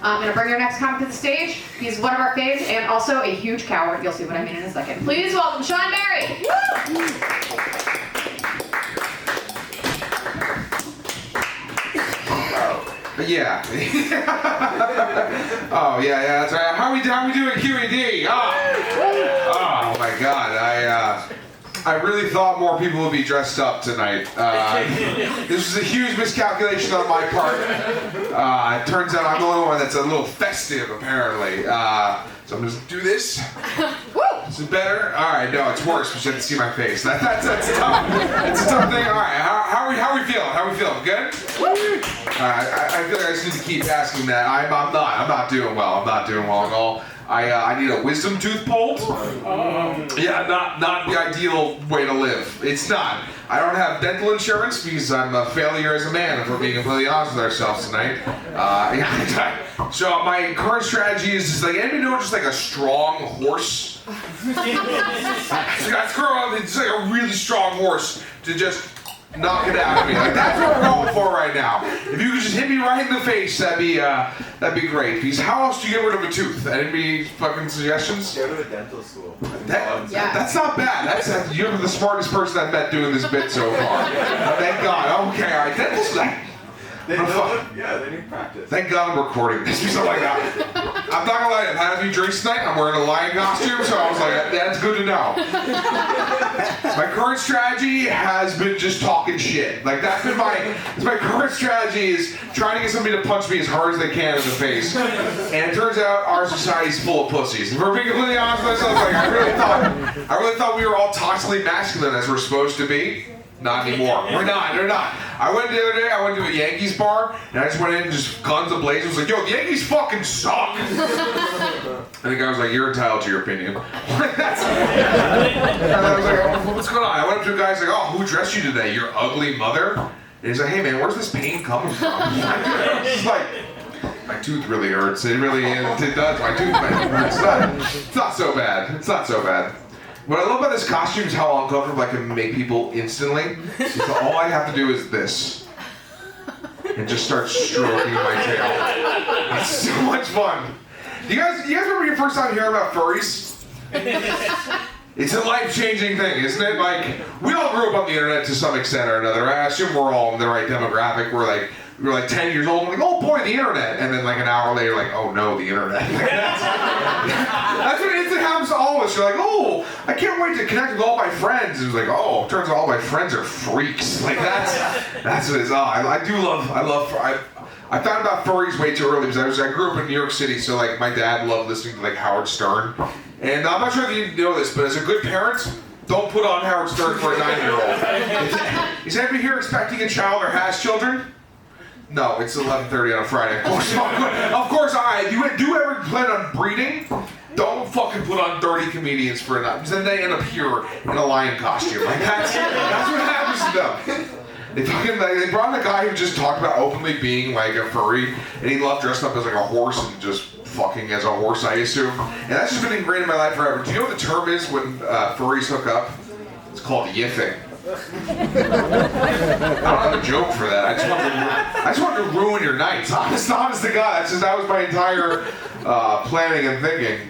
I'm gonna bring our next comic to the stage. He's one of our faves and also a huge coward. You'll see what I mean in a second. Please welcome Sean Barry. Yeah. Oh yeah, that's right. How we doing QED? Oh my God, I really thought more people would be dressed up tonight. This was a huge miscalculation on my part. It turns out I'm the only one that's a little festive, apparently. So I'm just do this. Is it better? All right, no, it's worse because you have to see my face. That's tough. It's a tough thing. All right, how are we feeling? How are we feeling? Good? I feel like I just need to keep asking that. I'm not doing well. I'm not doing well at all. I need a wisdom tooth pulled. Yeah, not the ideal way to live. It's not. I don't have dental insurance because I'm a failure as a man, if we're being completely honest with ourselves tonight. So my current strategy is just like, anybody know just like a strong horse? It's like a really strong horse to just knock it out of me. Like, that's what we're going for right now. If you could just hit me right in the face, that'd be great. Because how else do you get rid of a tooth? Any fucking suggestions? Go to a dental school. That's not bad. You're the smartest person I've met doing this bit so far. Thank God. Okay, all right. Dental school. They need practice. Thank God I'm recording this because I'm like, I'm not gonna lie, I've had a few drinks tonight. I'm wearing a lion costume, so I was like, that's good to know. My current strategy has been just talking shit. Like that's my current strategy is trying to get somebody to punch me as hard as they can in the face. And it turns out our society's full of pussies. If we're being completely honest with ourselves, like I really thought we were all toxically masculine as we're supposed to be. Not anymore. We're not. They're not. I went the other day, I went to a Yankees bar, and I just went in and just guns ablazing. I was like, yo, the Yankees fucking suck. And the guy was like, you're entitled to your opinion. And I was like, oh, what's going on? I went up to a guy, he's like, oh, who dressed you today? Your ugly mother? And he's like, hey man, where's this pain coming from? It's like, my tooth really hurts. It does. My tooth hurts. It's not so bad. It's not so bad. What I love about this costume is how uncomfortable I can make people instantly. So all I have to do is this. And just start stroking my tail. It's so much fun. You guys remember your first time hearing about furries? It's a life-changing thing, isn't it? Like, we all grew up on the internet to some extent or another. I assume we're all in the right demographic. We were like 10 years old, and like, oh boy, the internet. And then like an hour later, like, oh no, the internet. That's what instant happens to all of us. You're like, oh, I can't wait to connect with all my friends. And it was like, oh, it turns out all my friends are freaks. Like that's what it is. Oh, I found out furries way too early because I grew up in New York City, so like my dad loved listening to like Howard Stern. And I'm not sure if you know this, but as a good parent, don't put on Howard Stern for a 9-year-old. Is anybody here expecting a child or has children? No, it's 11:30 on a Friday. Of course, do you ever plan on breeding? Don't fucking put on 30 comedians for a night, because then they end up here in a lion costume. Like that's what happens to them. They brought a guy who just talked about openly being like a furry, and he loved dressing up as like a horse and just fucking as a horse, I assume. And that's just been ingrained in my life forever. Do you know what the term is when furries hook up? It's called yiffing. I don't have a joke for that. I just wanted to ruin your nights. Honest to God, that was my entire planning and thinking.